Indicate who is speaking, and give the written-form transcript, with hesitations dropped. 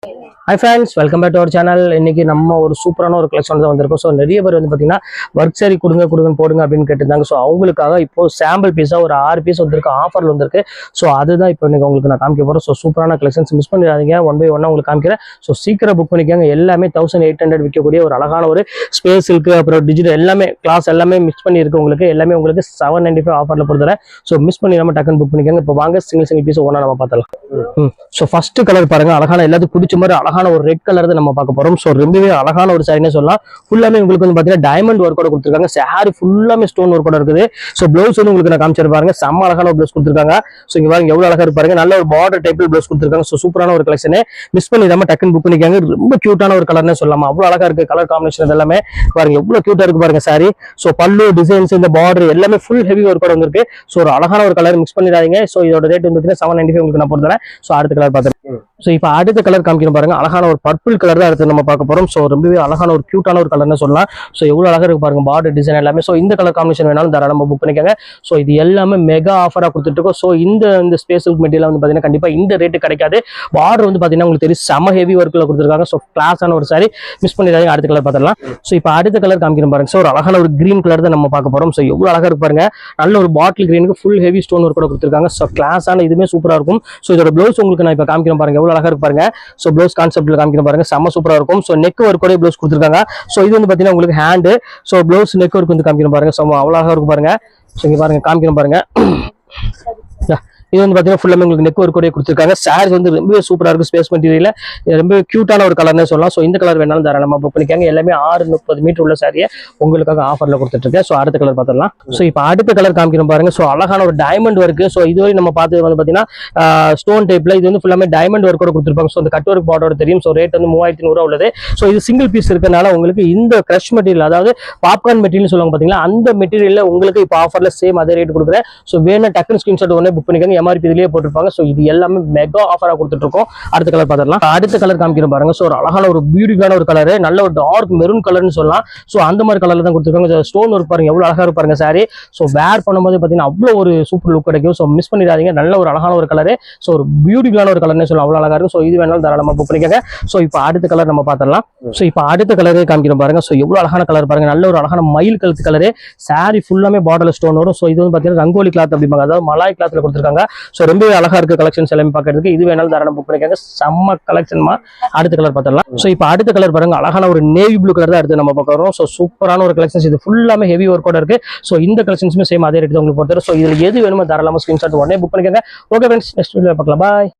Speaker 1: Hi friends, welcome back to our channel. இன்னைக்கு நம்ம ஒரு சூப்பரான ஒரு கலெக்ஷன் தான் வந்திருக்கோம். ஸோ நிறைய பேர் வந்து பார்த்தீங்கன்னா ஒர்க் சாரி கொடுங்க போடுங்க அப்படின்னு கேட்டிருந்தாங்க. ஸோ அவங்களுக்காக இப்போ சாம்பிள் பீஸாக ஒரு 6 பீஸ் வந்திருக்கு, ஆஃபரில் வந்திருக்கு. ஸோ அதுதான் இப்போ இன்னைக்கு உங்களுக்கு நான் காமிக்க போகிறேன். ஸோ சூப்பரான கலெக்ஷன்ஸ் மிஸ் பண்ணிடாதீங்க, ஒன் பை ஒன்னாக உங்களுக்கு காமிக்கிறேன். ஸோ சீக்கிரம் புக் பண்ணிக்கோங்க. எல்லாமே 1800 விற்கக்கூடிய ஒரு அழகான ஒரு ஸ்பேஸ் இருக்கு, அப்புறம் டிஜிட்டல் எல்லாமே கிளாஸ் எல்லாமே மிக்ஸ் பண்ணி இருக்கு. உங்களுக்கு எல்லாமே உங்களுக்கு 795 ஆஃபரில் கொடுத்துறேன். ஸோ மிஸ் பண்ணி நம்ம டக்குன்னு புக் பண்ணிக்கோங்க. இப்போ வாங்க சிங்கிள் பீஸ் ஒன்றா நம்ம பார்த்தலாம். ஸோ ஃபர்ஸ்ட் கலர் பாருங்க, அழகான எல்லாத்துக்கும் பிடிச்ச மாதிரி அழகான ஒரு ரெட் கலர் தான் நம்ம பார்க்க போறோம். ஸோ ரொம்பவே அழகான ஒரு சாரினே சொல்லலாம். ஃபுல்லாமே உங்களுக்கு வந்து பாத்தீங்கன்னா டைமண்ட் ஒர்க்கோட கொடுத்துருக்காங்க. சாரி ஃபுல்லாமே ஸ்டோன் ஒர்க்கோட இருக்குது. ஸோ பிளவுஸ் வந்து உங்களுக்கு நான் காமிச்சிரு பாருங்க, செம்ம அழகான ஒரு பிளவுஸ் கொடுத்துருக்காங்க. ஸோ இங்க பாருங்க எவ்வளவு அழகா இருப்பாருங்க, நல்ல ஒரு பார்டர் டைப்ல பிளவுஸ் கொடுத்துருக்காங்க. ஸோ சூப்பரான ஒரு கலெக்ஷன், மிஸ் பண்ணி நம்ம டக்குன்னு புக் பண்ணிக்காங்க. ரொம்ப கியூட்டான ஒரு கலர்னே சொல்லலாம். அவ்வளவு அழகா இருக்கு கலர் காம்பினேஷன் எல்லாமே பாருங்க, எவ்வளவு கியூட்டா இருக்கு பாருங்க சாரி. ஸோ பல்லு டிசைன்ஸ், இந்த பார்டர் எல்லாமே ஃபுல் ஹெவி ஒர்க்கோட வந்திருக்கு. ஸோ ஒரு அழகான ஒரு கலர், மிஸ் பண்ணிடாதீங்க. ஸோ இதோட ரேட் வந்து 795 உங்களுக்கு நான் போடுறேன். ஸோ அடுத்த கலர் பார்த்துருக்கேன். ஸோ இப்போ அடுத்த கலர் காமிக்கிறோம் பாருங்க, அழகான ஒரு பர்பிள் கலர் தான் அடுத்து நம்ம பார்க்க போறோம். ஸோ ரொம்பவே அழகான ஒரு கியூட்டான ஒரு கலர்னு சொல்லலாம். ஸோ எவ்வளவு அழகா இருக்கு பாருங்க பார்டர் டிசைன் எல்லாமே. ஸோ இந்த கலர் காம்பினேஷன் வேணாலும் தாராளமா புக் பண்ணிக்கோங்க. ஸோ இது எல்லாமே மெகா ஆஃபரா கொடுத்துட்டு இருக்கோம். ஸோ இந்த ஸ்பேஸ் மெட்டீரியல் வந்து பாத்தீங்கன்னா கண்டிப்பா இந்த ரேட்டு கிடைக்காது. பார்டர் வந்து பாத்தீங்கன்னா உங்களுக்கு தெரியும் செம ஹெவி ஒர்க்ல கொடுத்துருக்காங்க. ஸோ கிளாஸான ஒரு சாரி, மிஸ் பண்ணிடாதீங்க. அடுத்த கலர் பார்த்துடலாம். ஸோ இப்போ அடுத்த கலர் காமிக்கிறோம் பாருங்க. ஸோ ஒரு அழகான ஒரு கிரீன் கலர் தான் நம்ம பார்க்க போறோம். ஸோ எவ்வளவு அழகா இருக்கு பாருங்க, நல்ல ஒரு பாட்டில் கிரீனுக்கு ஃபுல் ஹெவி ஸ்டோன் ஒர்க் கூட கொடுத்துருக்காங்க. ஸோ கிளாஸான இதுமே சூப்பரா இருக்கும். ஸோ இதோட பிளவுஸ் உங்களுக்கு நான் இப்போ காமிக்கிறேன் பாருங்க, எவ்வளவு அழகா இருக்கு பாருங்க. ஸோ ப்ளவுஸ் கான்செப்ட்ல காமிக்கிற பாருங்க, செம்ம சூப்பரா இருக்கும். ஸோ நெக் ஒர்க்கோட ப்ளவுஸ் கொடுத்துருக்காங்க. ஸோ இது வந்து பாத்தீங்கன்னா உங்களுக்கு hand, so blouse neck work வந்து காமிக்கிற பாருங்க. ஸோ அவ்வளோ அழகா இருக்கும் பாருங்க. ஸோ இங்க பாருங்க காமிக்கிற பாருங்க, இது வந்து பாத்தீங்கன்னா ஃபுல்லாமே உங்களுக்கு நெக் ஒர்க் கூட கொடுத்துருக்காங்க. சாரீஸ் வந்து ரொம்ப சூப்பரா இருக்கும், ஸ்பேஸ் மெட்டீரியல் ரொம்ப கியூட்டான ஒரு கலர்னே சொல்லலாம். ஸோ இந்த கலர் வேணாலும் தாராளமா புக் பண்ணிக்காங்க. எல்லாமே 630 மீட்டர் உள்ள சாரியை உங்களுக்காக ஆஃபர்ல கொடுத்துட்டு இருக்கேன். ஸோ அடுத்த கலர் பார்த்துடலாம். ஸோ இப்போ அடுத்த கலர் காமிக்கிறோம் பாருங்க. ஸோ அழகான ஒரு டைமண்ட் ஒர்க். ஸோ இதுவரை நம்ம பார்த்து வந்து பாத்தீங்கன்னா ஸ்டோன் டைப்ல, இது வந்து ஃபுல்லாமே டைமண்ட் ஒர்க் கூட கொடுத்துருப்பாங்க. ஸோ இந்த கட் ஒர்க் பார்டரோட தெரியும். ஸோ ரேட் வந்து 3100 உள்ளது. ஸோ இது சிங்கிள் பீஸ் இருக்கனால உங்களுக்கு இந்த கிரஷ் மெட்டீரியல், அதாவது பாப்கார்ன் மெட்டீரியல் சொல்லுவாங்க பாத்தீங்களா, அந்த மெட்டீரியல் உங்களுக்கு இப்போ ஆஃபர்ல சேம் அதே ரேட் கொடுக்குறேன். ஸோ வேணும் டக்குன்னு ஸ்கிரீன்ஷாட் உடனே புக் பண்ணிக்கோங்க. MRP இதுலயே போட்டுருப்பாங்க. ஸோ இது எல்லாமே மெகா ஆஃபரா கொடுத்துட்டு இருக்கோம். அடுத்த கலர் பார்த்துடலாம். அடுத்த கலர் காமிக்கிறோம் பாருங்க. ஸோ ஒரு அழகான ஒரு பியூட்டிஃபுல்லான ஒரு கலர், நல்ல ஒரு டார்க் மெரூன் கலர்னு சொல்லலாம். ஸோ அந்த மாதிரி கலர்ல தான் கொடுத்துருக்காங்க. ஸ்டோன் ஒர்க் பாருங்க எவ்வளவு அழகா இருப்பாருங்க சாரி. ஸோ வேர் பண்ணும்போது பாத்தீங்கன்னா அவ்வளவு ஒரு சூப்பர் லுக் கிடைக்கும். ஸோ மிஸ் பண்ணிடாதீங்க, நல்ல ஒரு அழகான ஒரு கலர். ஸோ ஒரு பியூட்டிஃபுல்லான ஒரு கலர்னு சொல்லலாம், அவ்வளவு அழகா இருக்கும். ஸோ இது வேணாலும் தாராளமா புக் பண்ணிக்கோங்க. ஸோ இப்போ அடுத்த கலர் நம்ம பார்த்துடலாம். ஸோ இப்போ அடுத்த கலரே காமிக்கிறோம் பாருங்க. ஸோ எவ்வளவு அழகான கலர் பாருங்க, நல்ல ஒரு அழகான மயில் கழுத்து கலரு. சாரி ஃபுல்லாமே பார்டர்ல ஸ்டோன் வரும். ஸோ இது வந்து பாத்தீங்கன்னா ரங்கோலி கிளாத் அப்படிம்பாங்க, அதாவது மலாய் கிளாத்ல கொடுத்துருக்காங்க. ஸோ ரொம்ப அழகா இருக்கு கலெக்ஷன்ஸ் எல்லாமே பார்க்கறதுக்கு. இது வேணாலும் தாராளமா புக் பண்ணிக்கோங்க, செம்ம கலெக்ஷன்மா. அடுத்த கலர் பார்த்துடலாம். ஸோ இப்போ அடுத்த கலர் பாருங்க, அழகான ஒரு நேவி ப்ளூ கலர் தான் அடுத்து நம்ம பார்க்குறோம். ஸோ சூப்பரான ஒரு கலெக்ஷன்ஸ், இது ஃபுல்லாமே ஹெவி ஒர்க்கோட இருக்கு. ஸோ இந்த கலெக்ஷன்ஸுமே சேம் அதே ரேட் தான் உங்களுக்கு பொறுத்தவரை. ஸோ இதுல எது வேணுமோ தாராளமா ஸ்கிரீன்ஷாட் உடனே புக் பண்ணிக்கோங்க. ஓகே ஃப்ரெண்ட்ஸ், நெக்ஸ்ட் வீடியோல பார்க்கலாம். பாய்.